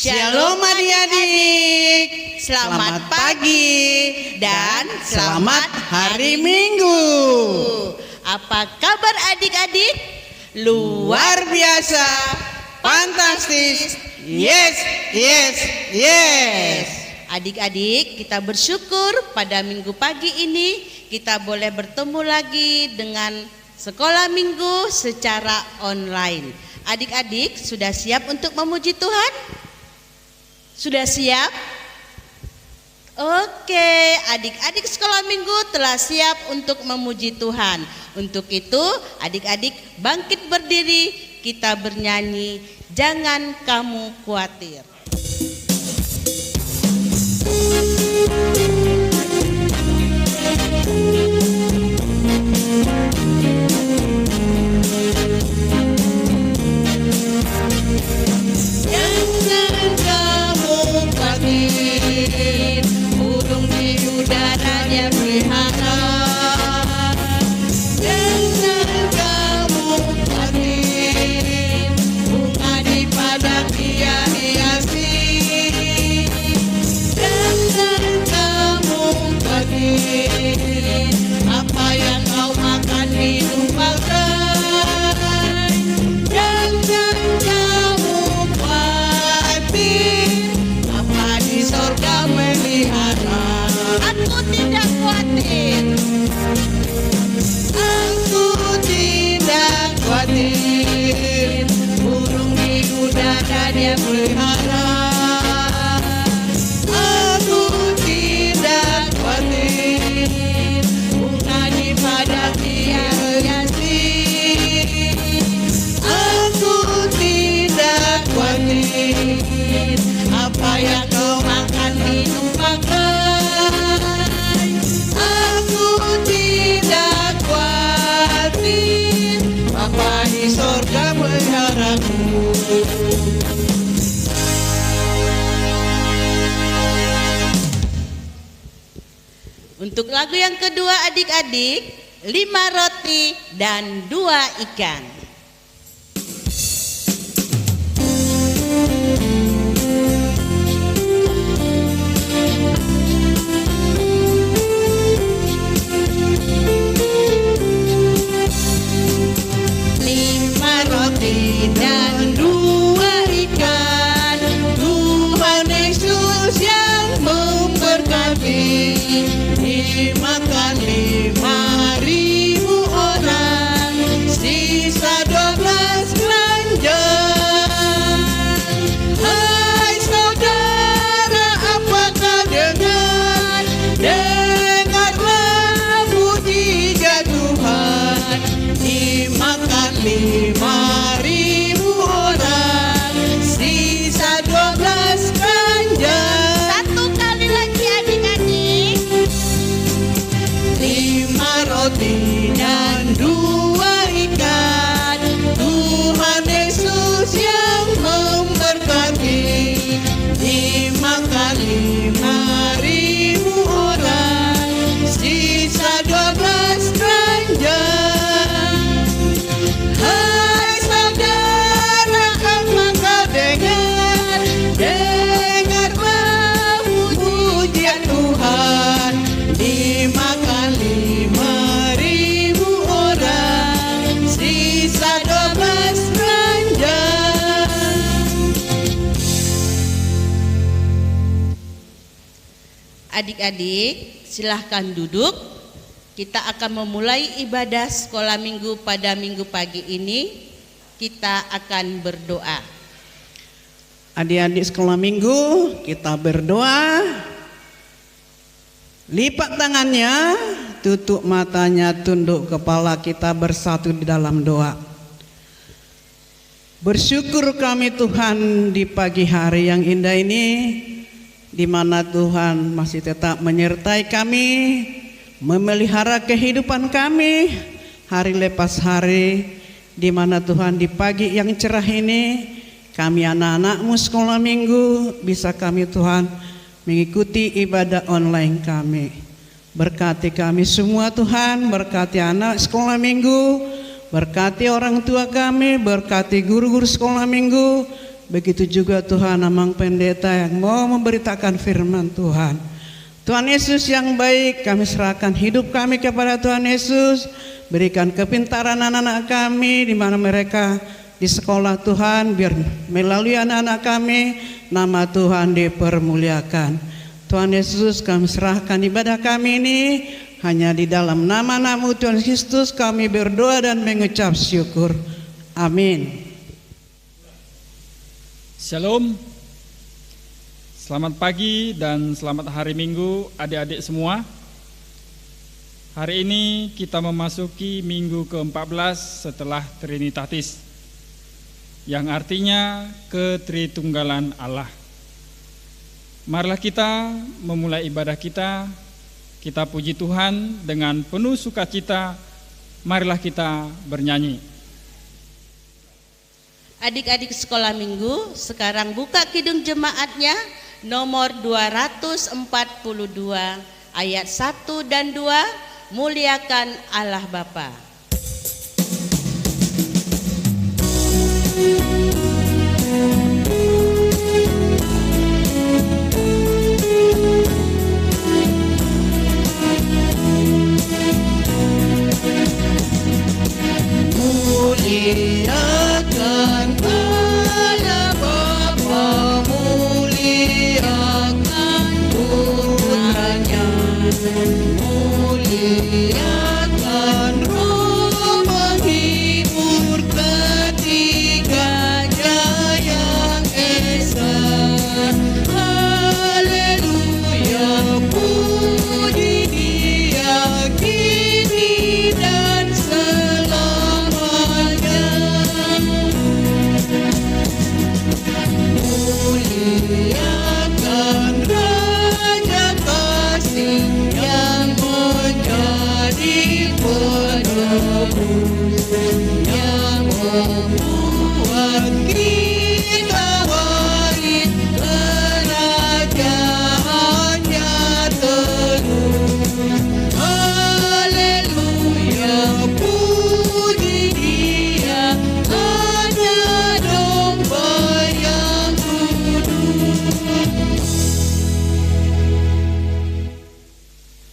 Shalom adik-adik, selamat pagi dan selamat hari Minggu. Apa kabar adik-adik? Luar biasa, fantastis, yes, yes, yes. Adik-adik, kita bersyukur pada minggu pagi ini kita boleh bertemu lagi dengan sekolah minggu secara online. Adik-adik sudah siap untuk memuji Tuhan? Sudah siap? Oke, adik-adik sekolah minggu telah siap untuk memuji Tuhan. Untuk itu, adik-adik bangkit berdiri, kita bernyanyi, jangan kamu khawatir. Jangan kamu khawatir, burung di udara dia pelihara. Jangan kamu khawatir, bunga di padang dia hiasi. Jangan kamu khawatir, apa yang kau makan minum pakai. Jangan kamu khawatir, apa di sorga melihara. Aku tidak khawatir. Aku tidak khawatir, burung di udara dia pelihara. Aku tidak khawatir, bunga di padang dia hiasi. Aku tidak khawatir, apa yang kau makan minum pakai. Aku tidak khawatir, Bapa di sorga meliharaku. Untuk lagu yang kedua adik-adik, 5 roti dan 2 ikan. Lima roti dan 2 ikan, Tuhan Yesus yang memberkati. Dimakan 5.000 orang, sisa 12 keranjang. Hai saudara, apakah dengar? Dengarlah mujizat Tuhan. Dimakan 5.000 orang, sisa 12 keranjang. Satu kali lagi adik-adik. 5 roti dan 2 ikan, Tuhan Yesus yang memberkati. Dimakan 5.000 orang, sisa 12 keranjang. Hai saudara, apakah dengar? Dengarlah pujian Tuhan. Dimakan 5.000 orang, sisa 12 keranjang. Adik-adik, silahkan duduk. Kita akan memulai ibadah sekolah minggu pada minggu pagi ini. Kita akan berdoa. Adik-adik sekolah minggu, kita berdoa. Lipat tangannya, tutup matanya, tunduk kepala, kita bersatu di dalam doa. Bersyukur kami Tuhan di pagi hari yang indah ini, di mana Tuhan masih tetap menyertai kami, memelihara kehidupan kami hari lepas hari, di mana Tuhan di pagi yang cerah ini kami anak-anakmu sekolah minggu bisa kami Tuhan mengikuti ibadah online kami. Berkati kami semua Tuhan, berkati anak sekolah minggu, berkati orang tua kami, berkati guru-guru sekolah minggu, begitu juga Tuhan Amang Pendeta yang mau memberitakan firman Tuhan. Tuhan Yesus yang baik, kami serahkan hidup kami kepada Tuhan Yesus. Berikan kepintaran anak-anak kami di mana mereka di sekolah Tuhan, biar melalui anak-anak kami nama Tuhan dipermuliakan. Tuhan Yesus, kami serahkan ibadah kami ini hanya di dalam nama-Mu Tuhan Kristus kami berdoa dan mengucap syukur. Amin. Shalom, selamat pagi dan selamat hari Minggu adik-adik semua. Hari ini kita memasuki minggu ke-14 setelah Trinitatis, yang artinya ketritunggalan Allah. Marilah kita memulai ibadah kita puji Tuhan dengan penuh sukacita, marilah kita bernyanyi. Adik-adik sekolah minggu, sekarang buka kidung jemaatnya nomor 242 ayat 1 dan 2, muliakan Allah Bapa. Muliakan Allah Bapa, muliakan Putranya, muliakan Roh menghibur ketiganya yang esa. Haleluya, puji Dia kini dan selamanya. Muliakan Raja Kasih yang menjadi penebus, yang membuat kita waris kerajaannya terus. Haleluya, puji Dia, hanya domba yang kudus.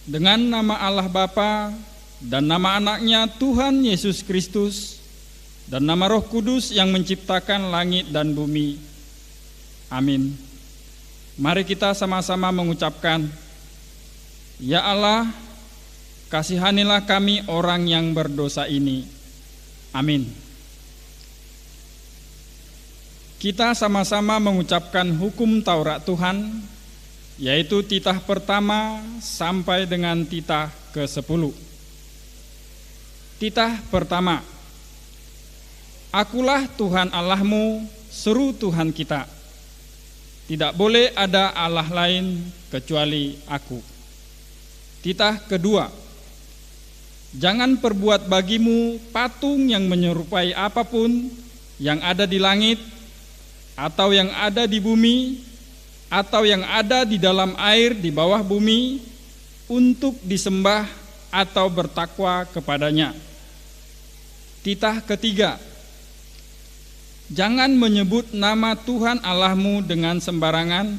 Dengan nama Allah Bapa dan nama anaknya Tuhan Yesus Kristus dan nama Roh Kudus yang menciptakan langit dan bumi. Amin. Mari kita sama-sama mengucapkan, Ya Allah, kasihanilah kami orang yang berdosa ini. Amin. Kita sama-sama mengucapkan hukum Taurat Tuhan, yaitu titah pertama sampai dengan titah ke-10. Titah pertama. Akulah Tuhan Allahmu, seru Tuhan kita. Tidak boleh ada Allah lain kecuali aku. Titah kedua. Jangan perbuat bagimu patung yang menyerupai apapun yang ada di langit, atau yang ada di bumi, atau yang ada di dalam air di bawah bumi, untuk disembah atau bertakwa kepadanya. Titah ketiga. Jangan menyebut nama Tuhan Allahmu dengan sembarangan,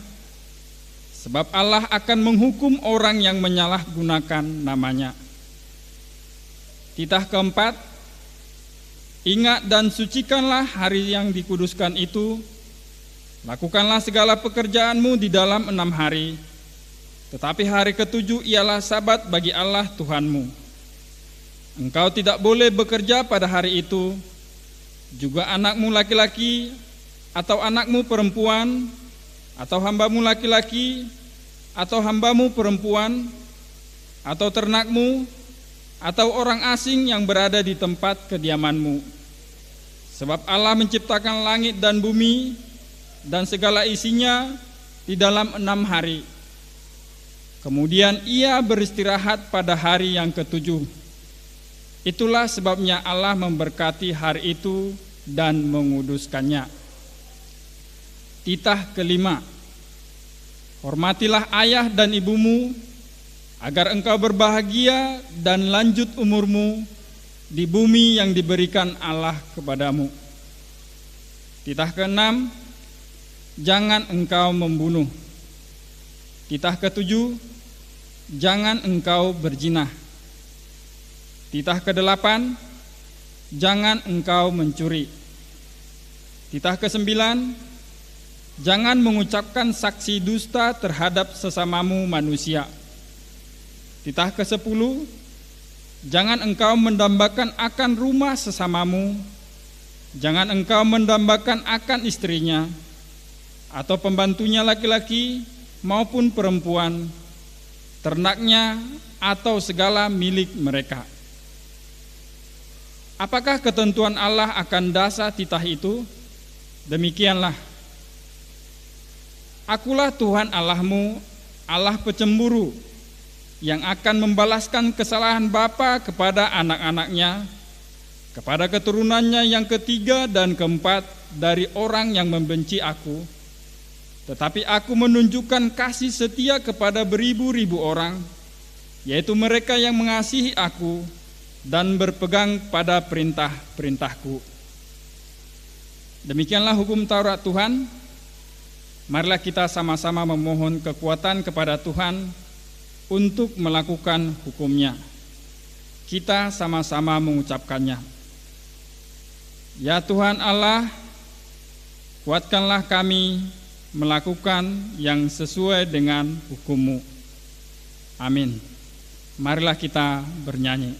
sebab Allah akan menghukum orang yang menyalahgunakan namanya. Titah keempat. Ingat dan sucikanlah hari yang dikuduskan itu. Lakukanlah segala pekerjaanmu di dalam 6 hari, tetapi hari ke-7 ialah sabat bagi Allah Tuhanmu. Engkau tidak boleh bekerja pada hari itu, juga anakmu laki-laki, atau anakmu perempuan, atau hambamu laki-laki, atau hambamu perempuan, atau ternakmu, atau orang asing yang berada di tempat kediamanmu. Sebab Allah menciptakan langit dan bumi, dan segala isinya di dalam 6 hari. Kemudian Ia beristirahat pada hari yang ke-7. Itulah sebabnya Allah memberkati hari itu dan menguduskannya. Titah kelima. Hormatilah ayah dan ibumu, agar engkau berbahagia dan lanjut umurmu di bumi yang diberikan Allah kepadamu. Titah keenam. jangan engkau membunuh. Titah ke-7, jangan engkau berzina. Titah ke-8, jangan engkau mencuri. Titah ke-9, jangan mengucapkan saksi dusta terhadap sesamamu manusia. Titah ke-10, jangan engkau mendambakan akan rumah sesamamu. Jangan engkau mendambakan akan istrinya, atau pembantunya laki-laki maupun perempuan, ternaknya, atau segala milik mereka. Apakah ketentuan Allah akan dasar titah itu? Demikianlah, Akulah Tuhan Allahmu, Allah pecemburu, yang akan membalaskan kesalahan bapa kepada anak-anaknya, kepada keturunannya yang ketiga dan keempat dari orang yang membenci Aku. Tetapi Aku menunjukkan kasih setia kepada beribu-ribu orang, yaitu mereka yang mengasihi Aku dan berpegang pada perintah-perintahku. Demikianlah hukum Taurat Tuhan. Marilah kita sama-sama memohon kekuatan kepada Tuhan untuk melakukan hukum-Nya. Kita sama-sama mengucapkannya. Ya Tuhan Allah, kuatkanlah kami melakukan yang sesuai dengan hukum-Mu. Amin. Marilah kita bernyanyi.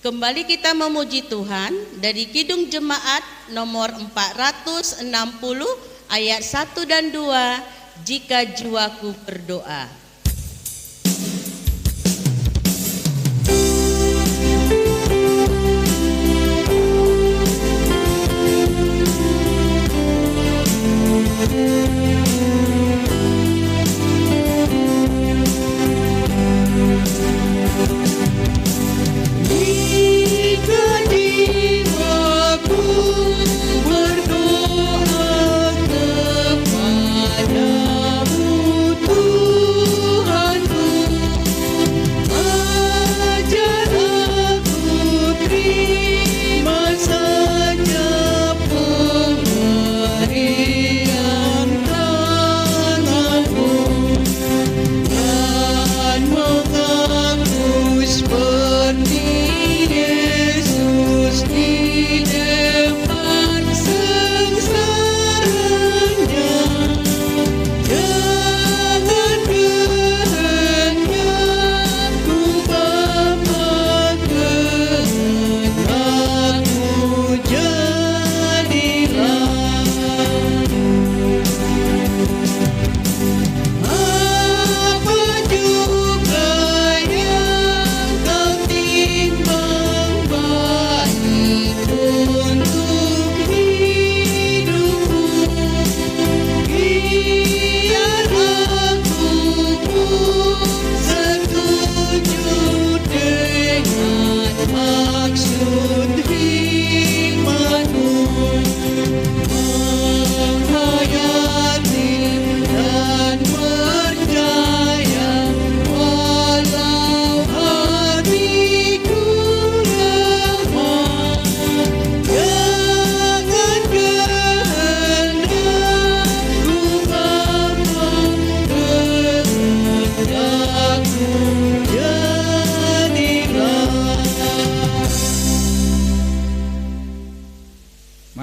Kembali kita memuji Tuhan dari Kidung Jemaat nomor 460 ayat 1 dan 2, jika jiwaku berdoa.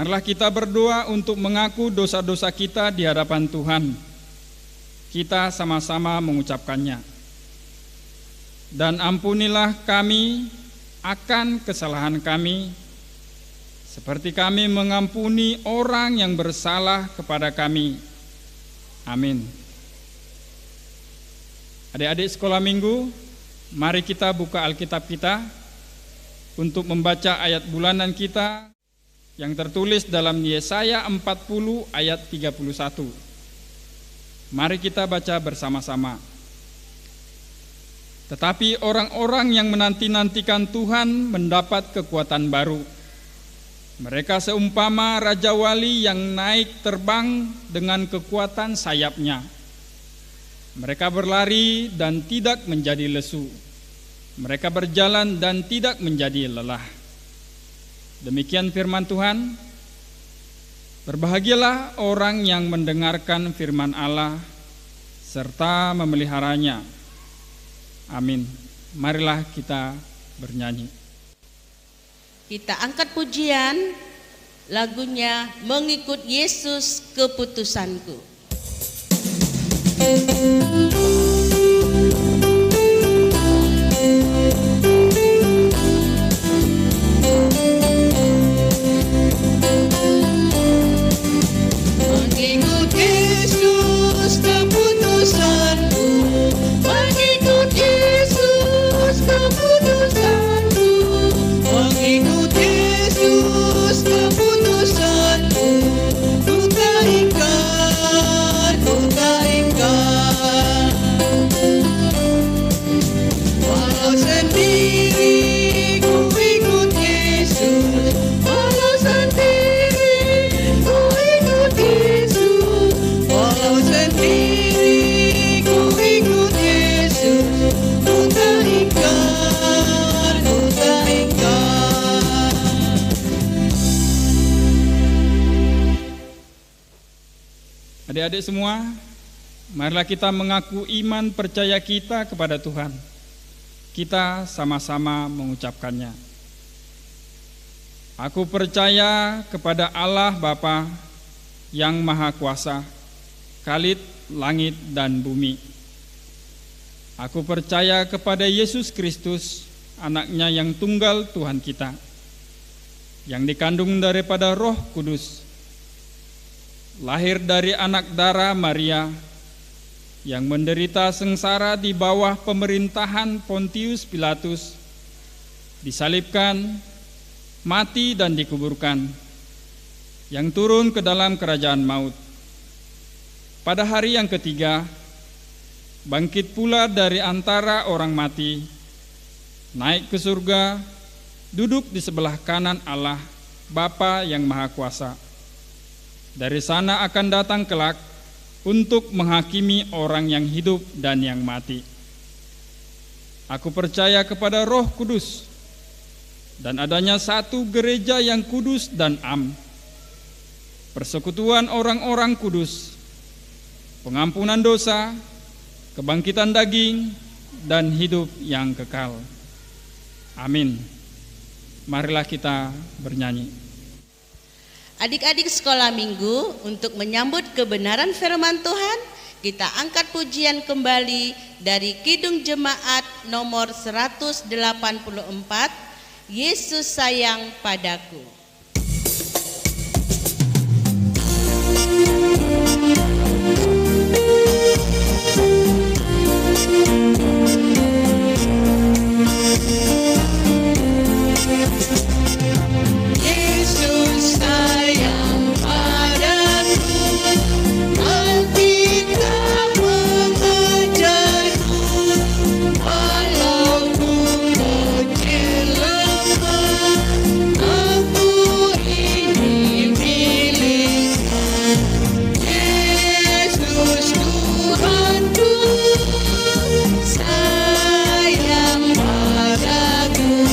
Marilah kita berdoa untuk mengaku dosa-dosa kita di hadapan Tuhan. Kita sama-sama mengucapkannya. Dan ampunilah kami akan kesalahan kami, seperti kami mengampuni orang yang bersalah kepada kami. Amin. Adik-adik sekolah minggu, mari kita buka Alkitab kita untuk membaca ayat bulanan kita yang tertulis dalam Yesaya 40 ayat 31. Mari kita baca bersama-sama. Tetapi orang-orang yang menanti-nantikan Tuhan mendapat kekuatan baru. Mereka seumpama Raja Wali yang naik terbang dengan kekuatan sayapnya. Mereka berlari dan tidak menjadi lesu. Mereka berjalan dan tidak menjadi lelah. Demikian firman Tuhan. Berbahagialah orang yang mendengarkan firman Allah serta memeliharanya. Amin. Marilah kita bernyanyi. Kita angkat pujian, lagunya Mengikut Yesus Keputusanku. Mengikut Yesus keputusanku, mengikut Yesus keputusanku, mengikut Yesus keputusanku, ku tak ingkar, ku tak ingkar. Walau sendiri ku ikut Yesus, walau sendiri ku ikut Yesus, walau sendiri ku ikut Yesus, ku tak ingkar, ku tak ingkar. Adik-adik semua, marilah kita mengaku iman percaya kita kepada Tuhan. Kita sama-sama mengucapkannya. Aku percaya kepada Allah Bapa yang Maha Kuasa, Khalid langit dan bumi. Aku percaya kepada Yesus Kristus, anaknya yang tunggal Tuhan kita, yang dikandung daripada Roh Kudus, lahir dari anak darah Maria, yang menderita sengsara di bawah pemerintahan Pontius Pilatus, disalibkan, mati dan dikuburkan, yang turun ke dalam kerajaan maut. Pada hari yang ketiga, bangkit pula dari antara orang mati, naik ke surga, duduk di sebelah kanan Allah, Bapa yang Maha Kuasa. Dari sana akan datang kelak untuk menghakimi orang yang hidup dan yang mati. Aku percaya kepada Roh Kudus dan adanya satu gereja yang kudus dan am, persekutuan orang-orang kudus, pengampunan dosa, kebangkitan daging, dan hidup yang kekal. Amin. Marilah kita bernyanyi. Adik-adik sekolah minggu, untuk menyambut kebenaran firman Tuhan, kita angkat pujian kembali dari Kidung Jemaat nomor 184, Yesus sayang padaku. Yesus sayang padaku, hati tak mengejarku, walau ku kecil lemah, aku ingin miliknya. Yesus Tuhanku, sayang padaku.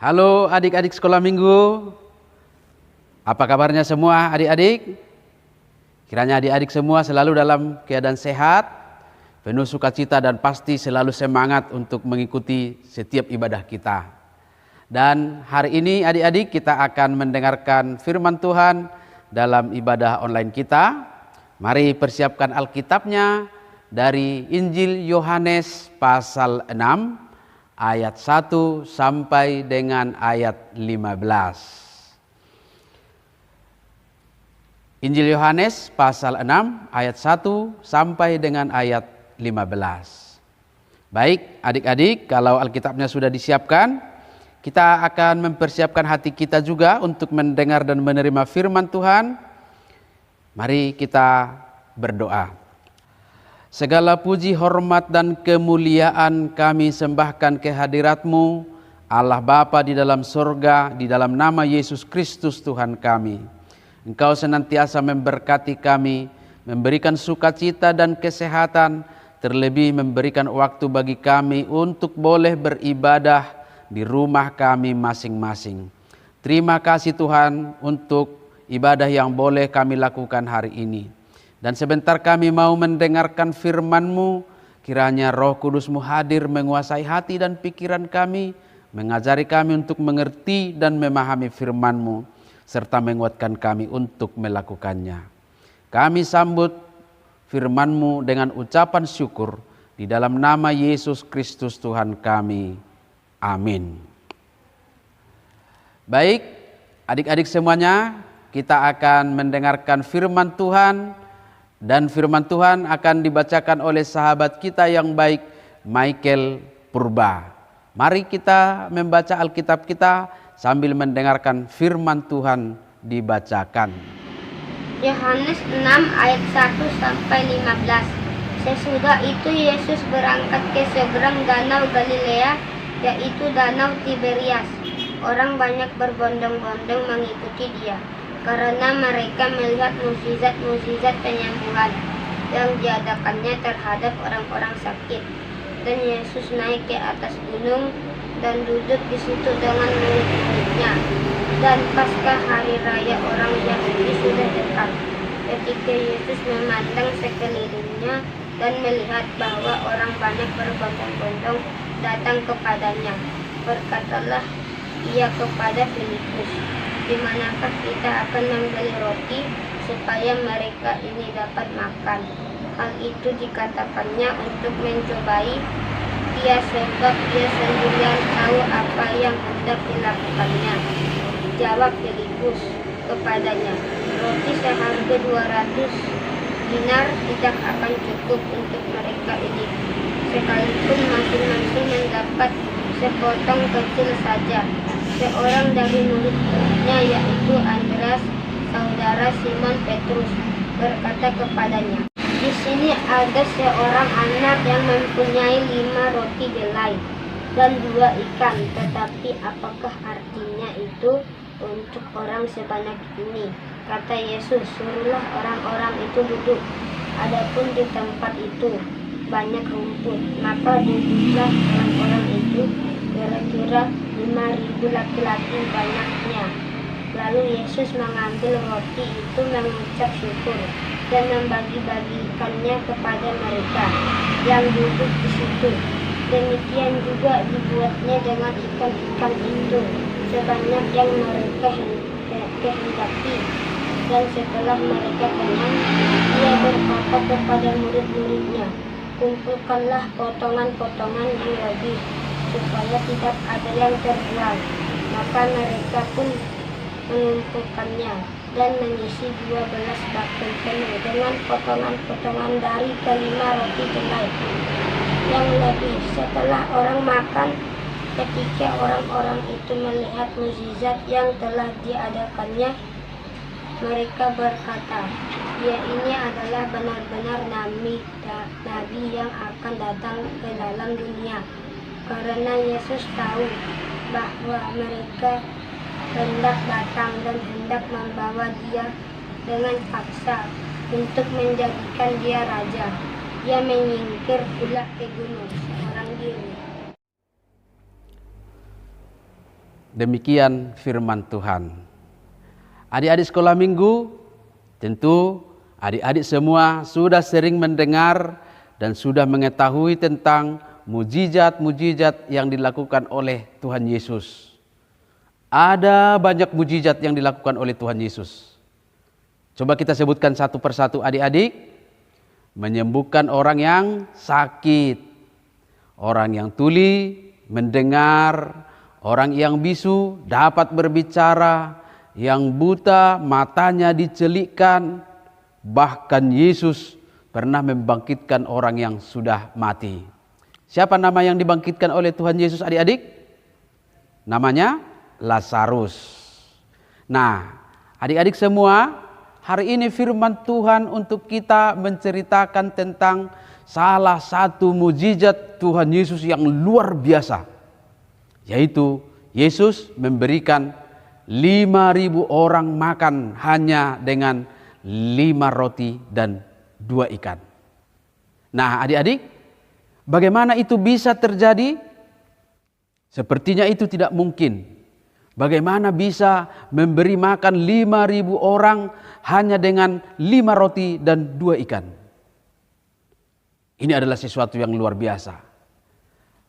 Halo adik-adik sekolah minggu, apa kabarnya semua adik-adik? Kiranya adik-adik semua selalu dalam keadaan sehat, penuh sukacita dan pasti selalu semangat untuk mengikuti setiap ibadah kita. Dan hari ini adik-adik kita akan mendengarkan firman Tuhan dalam ibadah online kita. Mari persiapkan Alkitabnya dari Injil Yohanes pasal 6 ayat 1 sampai dengan ayat 15. Injil Yohanes pasal 6 ayat 1 sampai dengan ayat 15. Baik adik-adik, kalau Alkitabnya sudah disiapkan, kita akan mempersiapkan hati kita juga untuk mendengar dan menerima firman Tuhan. Mari kita berdoa. Segala puji, hormat, dan kemuliaan kami sembahkan kehadirat-Mu, Allah Bapa di dalam surga, di dalam nama Yesus Kristus Tuhan kami. Engkau senantiasa memberkati kami, memberikan sukacita dan kesehatan, terlebih memberikan waktu bagi kami untuk boleh beribadah di rumah kami masing-masing. Terima kasih Tuhan untuk ibadah yang boleh kami lakukan hari ini. Dan sebentar kami mau mendengarkan firman-Mu, kiranya Roh Kudus-Mu hadir menguasai hati dan pikiran kami, mengajari kami untuk mengerti dan memahami firman-Mu, serta menguatkan kami untuk melakukannya. Kami sambut firman-Mu dengan ucapan syukur di dalam nama Yesus Kristus Tuhan kami. Amin. Baik, adik-adik semuanya, kita akan mendengarkan firman Tuhan, dan firman Tuhan akan dibacakan oleh sahabat kita yang baik, Michael Purba. Mari kita membaca Alkitab kita sambil mendengarkan firman Tuhan dibacakan. Yohanes 6 ayat 1 sampai 15. Sesudah itu Yesus berangkat ke seberang danau Galilea, yaitu danau Tiberias. Orang banyak berbondong-bondong mengikuti dia, karena mereka melihat mukjizat-mukjizat penyembuhan yang diadakannya terhadap orang-orang sakit. Dan Yesus naik ke atas gunung dan duduk di situ dengan murid-muridnya. Dan pasca hari raya orang Yahudi sudah dekat. Ketika Yesus memandang sekelilingnya dan melihat bahwa orang banyak berbondong-bondong datang kepadanya, berkatalah ia kepada Filipus, "Di manakah kita akan membeli roti supaya mereka ini dapat makan?" Hal itu dikatakannya untuk mencobai dia, sebab dia sendirian tahu apa yang hendak dilakukannya. Jawab Filipus kepadanya, "Roti seharga 200 dinar tidak akan cukup untuk mereka ini, sekalipun masing-masing mendapat sepotong kecil saja." Seorang dari murid-muridnya, yaitu Andreas, saudara Simon Petrus, berkata kepadanya, "Di sini ada seorang anak yang mempunyai 5 roti belai dan 2 ikan, tetapi apakah artinya itu untuk orang sebanyak ini?" Kata Yesus, "Suruhlah orang-orang itu duduk." Adapun di tempat itu banyak rumput, maka duduklah orang-orang itu, kira-kira 5.000 laki-laki banyaknya. Lalu Yesus mengambil roti itu, mengucap syukur, dan membagi-bagikannya kepada mereka yang duduk di situ. Demikian juga dibuatnya dengan ikan-ikan itu, sebanyak yang mereka kehendaki. Dan setelah mereka kenyang, dia berkata kepada murid-muridnya, "Kumpulkanlah potongan-potongan yang lebih, supaya tidak ada yang terbuang." Maka mereka pun mengumpulkannya dan mengisi 12 bakul penuh dengan potongan-potongan dari kelima roti belai yang lebih. Setelah orang makan, ketika orang-orang itu melihat mukjizat yang telah diadakannya, mereka berkata, "Dia ini adalah benar-benar nabi yang akan datang ke dalam dunia." Karena Yesus tahu bahwa mereka hendak datang dan hendak membawa dia dengan paksa untuk menjadikan dia raja, dia menyingkir pula ke gunung seorang diri. Demikian firman Tuhan. Adik-adik sekolah minggu, tentu adik-adik semua sudah sering mendengar dan sudah mengetahui tentang mujizat-mujizat yang dilakukan oleh Tuhan Yesus. Ada banyak mujizat yang dilakukan oleh Tuhan Yesus. Coba kita sebutkan satu persatu adik-adik. menyembuhkan orang yang sakit, orang yang tuli mendengar, orang yang bisu dapat berbicara, yang buta matanya dicelikkan. Bahkan Yesus pernah membangkitkan orang yang sudah mati. Siapa nama yang dibangkitkan oleh Tuhan Yesus, adik-adik? Namanya Lazarus. Nah, adik-adik semua, hari ini firman Tuhan untuk kita menceritakan tentang salah satu mujizat Tuhan Yesus yang luar biasa, yaitu Yesus memberikan 5.000 orang makan hanya dengan 5 roti dan 2 ikan. Nah, adik-adik, bagaimana itu bisa terjadi? Sepertinya itu tidak mungkin. Bagaimana bisa memberi makan 5.000 orang hanya dengan 5 roti dan 2 ikan? Ini adalah sesuatu yang luar biasa.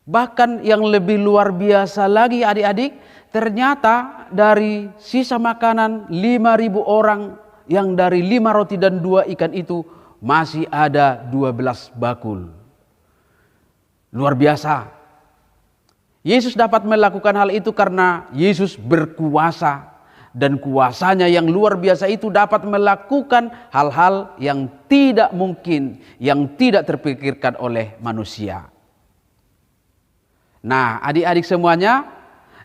Bahkan yang lebih luar biasa lagi, adik-adik, ternyata dari sisa makanan 5.000 orang yang dari 5 roti dan 2 ikan itu masih ada 12 bakul. Luar biasa. Yesus dapat melakukan hal itu karena Yesus berkuasa, dan kuasanya yang luar biasa itu dapat melakukan hal-hal yang tidak mungkin, yang tidak terpikirkan oleh manusia. Nah, adik-adik semuanya,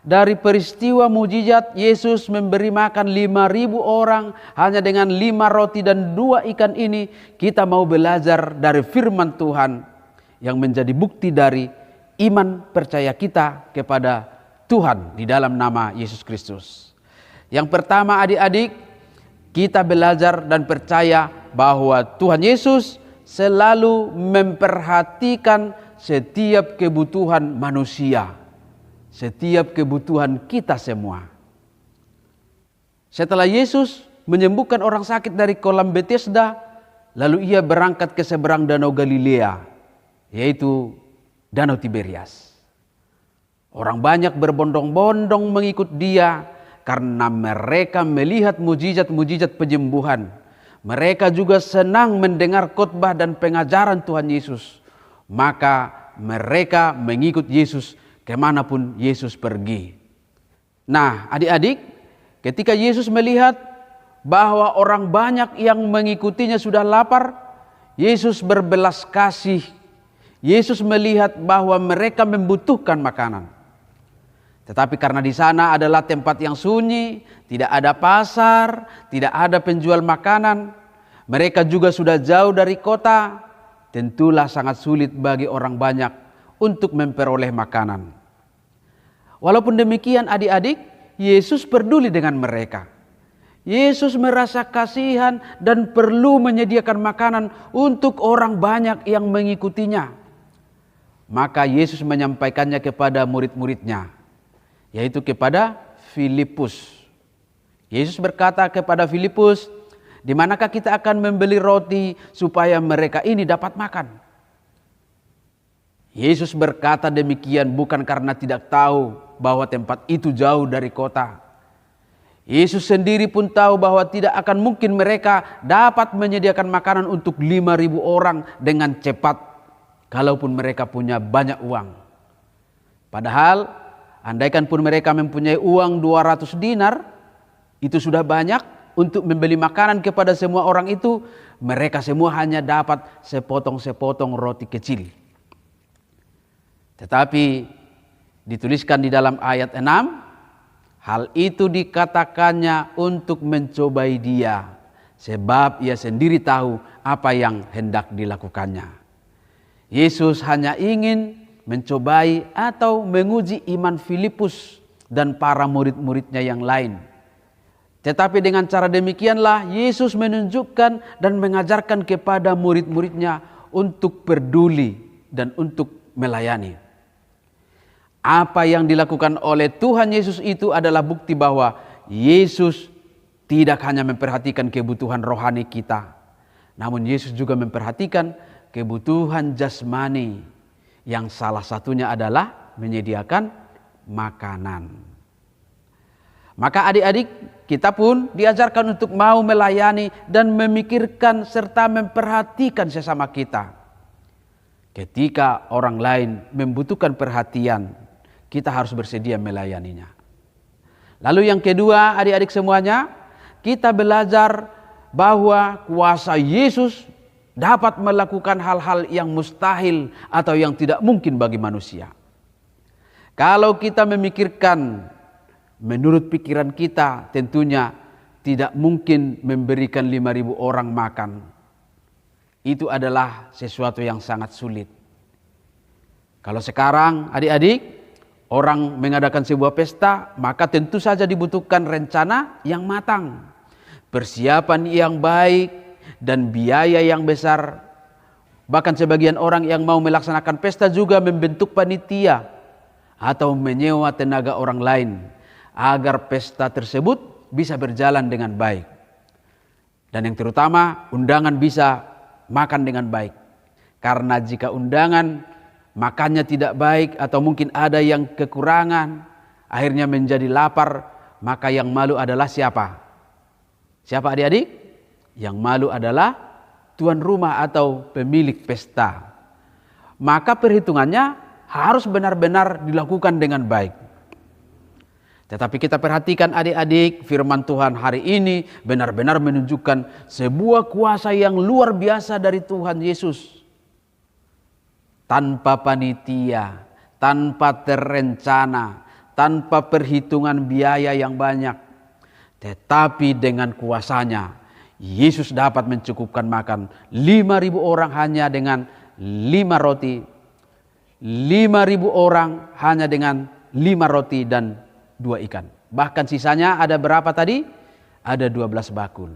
dari peristiwa mujizat Yesus memberi makan 5.000 orang hanya dengan 5 roti dan 2 ikan ini, kita mau belajar dari firman Tuhan yang menjadi bukti dari iman percaya kita kepada Tuhan di dalam nama Yesus Kristus. Yang pertama, adik-adik, kita belajar dan percaya bahwa Tuhan Yesus selalu memperhatikan setiap kebutuhan manusia, setiap kebutuhan kita semua. Setelah Yesus menyembuhkan orang sakit dari kolam Bethesda, lalu ia berangkat ke seberang Danau Galilea, yaitu Danau Tiberias. Orang banyak berbondong-bondong mengikut dia karena mereka melihat mujizat-mujizat penyembuhan. Mereka juga senang mendengar khotbah dan pengajaran Tuhan Yesus. Maka mereka mengikut Yesus kemanapun Yesus pergi. Nah, adik-adik, ketika Yesus melihat bahwa orang banyak yang mengikutinya sudah lapar, Yesus berbelas kasih. Yesus melihat bahwa mereka membutuhkan makanan. Tetapi karena di sana adalah tempat yang sunyi, tidak ada pasar, tidak ada penjual makanan, mereka juga sudah jauh dari kota, tentulah sangat sulit bagi orang banyak untuk memperoleh makanan. Walaupun demikian, adik-adik, Yesus peduli dengan mereka. Yesus merasa kasihan dan perlu menyediakan makanan untuk orang banyak yang mengikutinya. Maka Yesus menyampaikannya kepada murid-muridnya, yaitu kepada Filipus. Yesus berkata kepada Filipus, "Di manakah kita akan membeli roti supaya mereka ini dapat makan?" Yesus berkata demikian bukan karena tidak tahu bahwa tempat itu jauh dari kota. Yesus sendiri pun tahu bahwa tidak akan mungkin mereka dapat menyediakan makanan untuk 5.000 orang dengan cepat, kalaupun mereka punya banyak uang. Padahal andaikan pun mereka mempunyai uang 200 dinar, itu sudah banyak untuk membeli makanan kepada semua orang itu. Mereka semua hanya dapat sepotong-sepotong roti kecil. Tetapi dituliskan di dalam ayat 6, hal itu dikatakannya untuk mencobai dia, sebab ia sendiri tahu apa yang hendak dilakukannya. Yesus hanya ingin mencobai atau menguji iman Filipus dan para murid-muridnya yang lain. Tetapi dengan cara demikianlah Yesus menunjukkan dan mengajarkan kepada murid-muridnya untuk peduli dan untuk melayani. Apa yang dilakukan oleh Tuhan Yesus itu adalah bukti bahwa Yesus tidak hanya memperhatikan kebutuhan rohani kita, namun Yesus juga memperhatikan kebutuhan jasmani, yang salah satunya adalah menyediakan makanan. Maka adik-adik, kita pun diajarkan untuk mau melayani dan memikirkan serta memperhatikan sesama kita. Ketika orang lain membutuhkan perhatian, kita harus bersedia melayaninya. Lalu yang kedua, adik-adik semuanya, kita belajar bahwa kuasa Yesus dapat melakukan hal-hal yang mustahil atau yang tidak mungkin bagi manusia. Kalau kita memikirkan menurut pikiran kita, tentunya tidak mungkin memberikan 5.000 orang makan. Itu adalah sesuatu yang sangat sulit. Kalau sekarang adik-adik, orang mengadakan sebuah pesta, maka tentu saja dibutuhkan rencana yang matang, persiapan yang baik, dan biaya yang besar. Bahkan sebagian orang yang mau melaksanakan pesta juga membentuk panitia atau menyewa tenaga orang lain agar pesta tersebut bisa berjalan dengan baik. Dan yang terutama, undangan bisa makan dengan baik. Karena jika undangan makannya tidak baik atau mungkin ada yang kekurangan, akhirnya menjadi lapar, maka yang malu adalah siapa? Siapa adik-adik? Yang malu adalah tuan rumah atau pemilik pesta. Maka perhitungannya harus benar-benar dilakukan dengan baik. Tetapi kita perhatikan adik-adik, firman Tuhan hari ini benar-benar menunjukkan sebuah kuasa yang luar biasa dari Tuhan Yesus. Tanpa panitia, tanpa terencana, tanpa perhitungan biaya yang banyak. Tetapi dengan kuasanya, Yesus dapat mencukupkan makan 5.000 orang hanya dengan 5 roti. 5.000 orang hanya dengan 5 roti dan 2 ikan. Bahkan sisanya ada berapa tadi? Ada 12 bakul.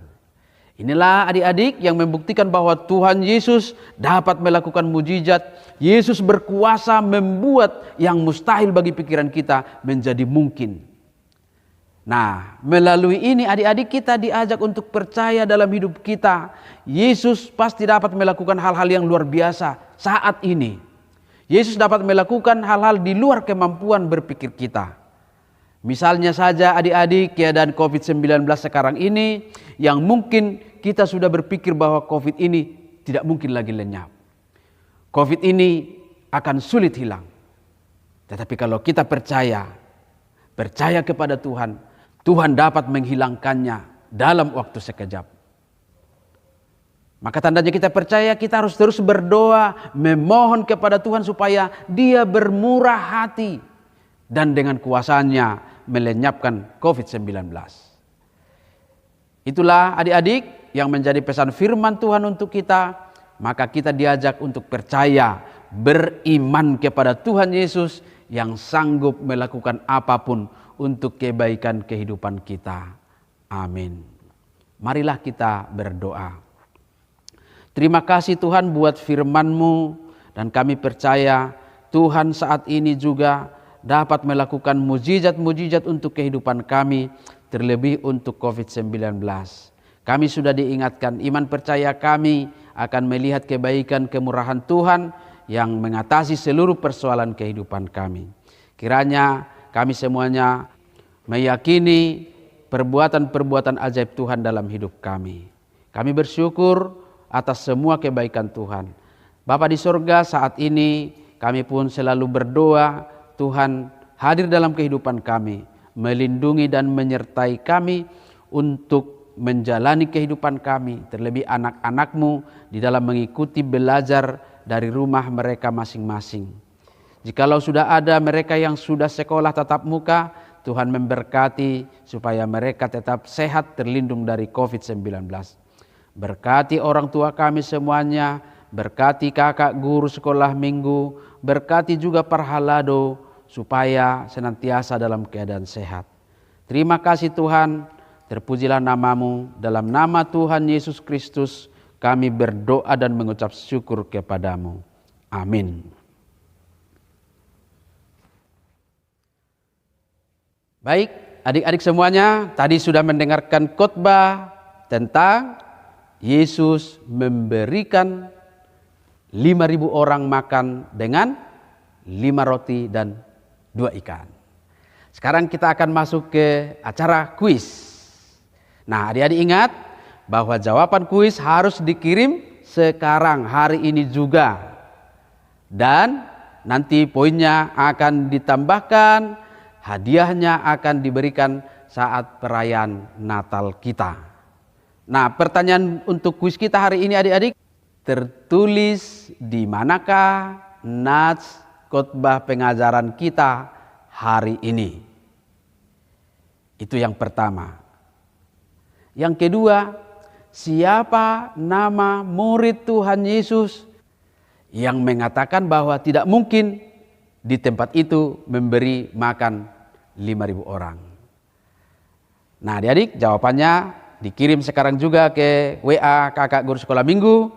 Inilah adik-adik yang membuktikan bahwa Tuhan Yesus dapat melakukan mujizat. Yesus berkuasa membuat yang mustahil bagi pikiran kita menjadi mungkin. Nah, melalui ini adik-adik kita diajak untuk percaya dalam hidup kita. Yesus pasti dapat melakukan hal-hal yang luar biasa saat ini. Yesus dapat melakukan hal-hal di luar kemampuan berpikir kita. Misalnya saja adik-adik, keadaan COVID-19 sekarang ini yang mungkin kita sudah berpikir bahwa COVID ini tidak mungkin lagi lenyap. COVID ini akan sulit hilang. Tetapi kalau kita percaya kepada Tuhan, Tuhan dapat menghilangkannya dalam waktu sekejap. Maka tandanya kita percaya, kita harus terus berdoa, memohon kepada Tuhan supaya Dia bermurah hati dan dengan kuasanya melenyapkan COVID-19. Itulah adik-adik yang menjadi pesan firman Tuhan untuk kita. Maka kita diajak untuk percaya, beriman kepada Tuhan Yesus yang sanggup melakukan apapun untuk kebaikan kehidupan kita. Amin. Marilah kita berdoa. Terima kasih Tuhan buat firman-Mu, dan kami percaya Tuhan saat ini juga dapat melakukan mujizat-mujizat untuk kehidupan kami, terlebih untuk COVID-19. Kami sudah diingatkan, iman percaya kami akan melihat kebaikan kemurahan Tuhan yang mengatasi seluruh persoalan kehidupan kami. Kiranya kami semuanya meyakini perbuatan-perbuatan ajaib Tuhan dalam hidup kami. Kami bersyukur atas semua kebaikan Tuhan. Bapa di sorga, saat ini kami pun selalu berdoa, Tuhan hadir dalam kehidupan kami, melindungi dan menyertai kami untuk menjalani kehidupan kami, terlebih anak-anak-Mu di dalam mengikuti belajar dari rumah mereka masing-masing. Jikalau sudah ada mereka yang sudah sekolah tatap muka, Tuhan memberkati supaya mereka tetap sehat terlindung dari COVID-19. Berkati orang tua kami semuanya, berkati kakak guru sekolah minggu, berkati juga Parhalado supaya senantiasa dalam keadaan sehat. Terima kasih Tuhan, terpujilah nama-Mu. Dalam nama Tuhan Yesus Kristus kami berdoa dan mengucap syukur kepada-Mu. Amin. Baik, adik-adik semuanya, tadi sudah mendengarkan khotbah tentang Yesus memberikan 5.000 orang makan dengan 5 roti dan 2 ikan. Sekarang kita akan masuk ke acara kuis. Nah, adik-adik ingat bahwa jawaban kuis harus dikirim sekarang, hari ini juga. Dan nanti poinnya akan ditambahkan, hadiahnya akan diberikan saat perayaan Natal kita. Nah, pertanyaan untuk kuis kita hari ini adik-adik, tertulis di manakah nats khotbah pengajaran kita hari ini? Itu yang pertama. Yang kedua, siapa nama murid Tuhan Yesus yang mengatakan bahwa tidak mungkin di tempat itu memberi makan 5.000 orang? Nah, adik-adik, jawabannya dikirim sekarang juga ke WA Kakak Guru Sekolah Minggu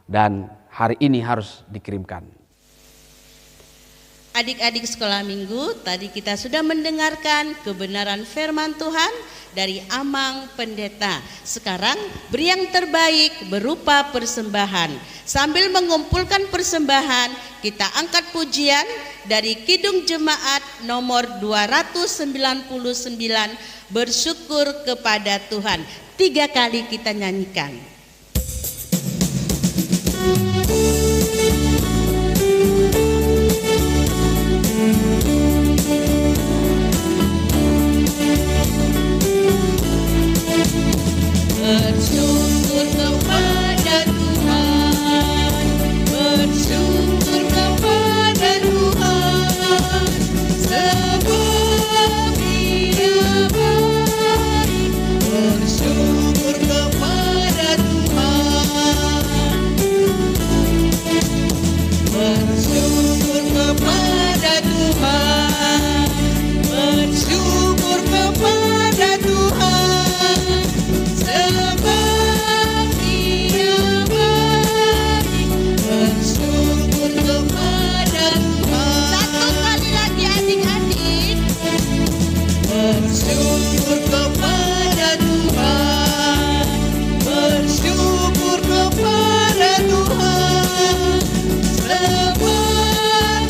dan hari ini harus dikirimkan. Adik-adik sekolah minggu, tadi kita sudah mendengarkan kebenaran firman Tuhan dari Amang Pendeta. Sekarang beri yang terbaik berupa persembahan. Sambil mengumpulkan persembahan, kita angkat pujian dari Kidung Jemaat nomor 299, bersyukur kepada Tuhan. 3 kali kita nyanyikan. Bersyukur kepada Tuhan, bersyukur kepada Tuhan, sebab Dia baik. Bersyukur kepada Tuhan, bersyukur kepada Tuhan, bersyukur kepada Tuhan, sebab Dia baik. Bersyukur kepada Tuhan. Satu kali lagi adik-adik. Bersyukur kepada Tuhan, bersyukur kepada Tuhan, sebab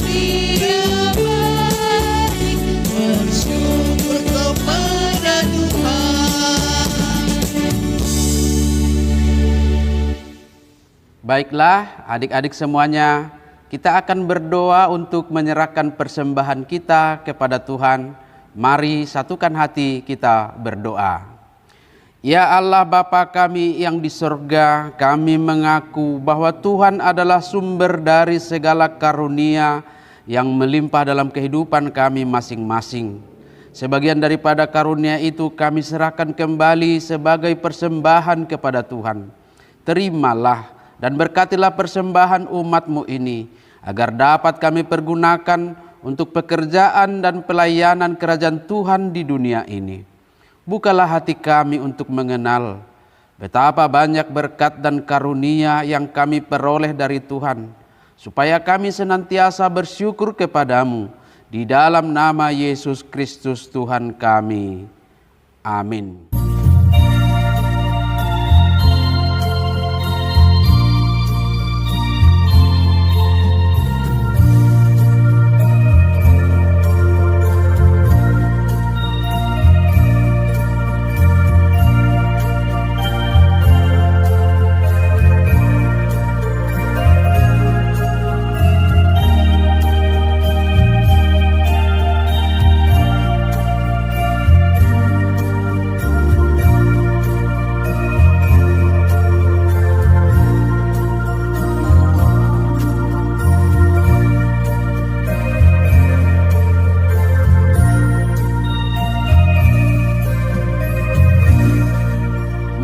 Dia baik. Bersyukur kepada Tuhan. Baiklah adik-adik semuanya, kita akan berdoa untuk menyerahkan persembahan kita kepada Tuhan. Mari satukan hati kita berdoa. Ya Allah Bapa kami yang di sorga, kami mengaku bahwa Tuhan adalah sumber dari segala karunia yang melimpah dalam kehidupan kami masing-masing. Sebagian daripada karunia itu kami serahkan kembali sebagai persembahan kepada Tuhan. Terimalah dan berkatilah persembahan umat-Mu ini, agar dapat kami pergunakan untuk pekerjaan dan pelayanan kerajaan Tuhan di dunia ini. Bukalah hati kami untuk mengenal betapa banyak berkat dan karunia yang kami peroleh dari Tuhan, supaya kami senantiasa bersyukur kepadamu, di dalam nama Yesus Kristus Tuhan kami. Amin.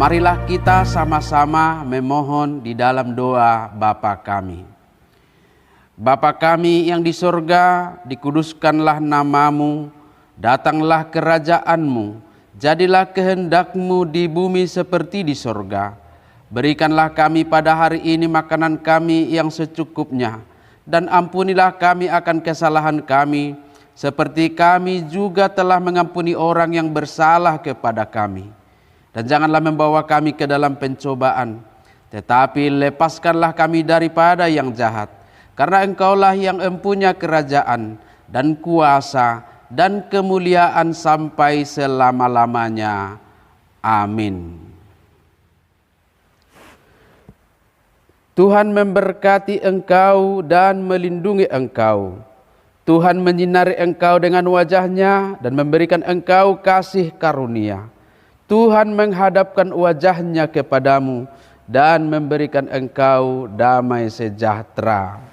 Marilah kita sama-sama memohon di dalam doa Bapa kami. Bapa kami yang di sorga, dikuduskanlah namamu, datanglah kerajaanmu, jadilah kehendakmu di bumi seperti di sorga. Berikanlah kami pada hari ini makanan kami yang secukupnya, dan ampunilah kami akan kesalahan kami, seperti kami juga telah mengampuni orang yang bersalah kepada kami. Dan janganlah membawa kami ke dalam pencobaan, tetapi lepaskanlah kami daripada yang jahat. Karena Engkaulah yang empunya kerajaan dan kuasa dan kemuliaan sampai selama-lamanya. Amin. Tuhan memberkati engkau dan melindungi engkau. Tuhan menyinari engkau dengan wajah-Nya dan memberikan engkau kasih karunia. Tuhan menghadapkan wajah-Nya kepadamu dan memberikan engkau damai sejahtera.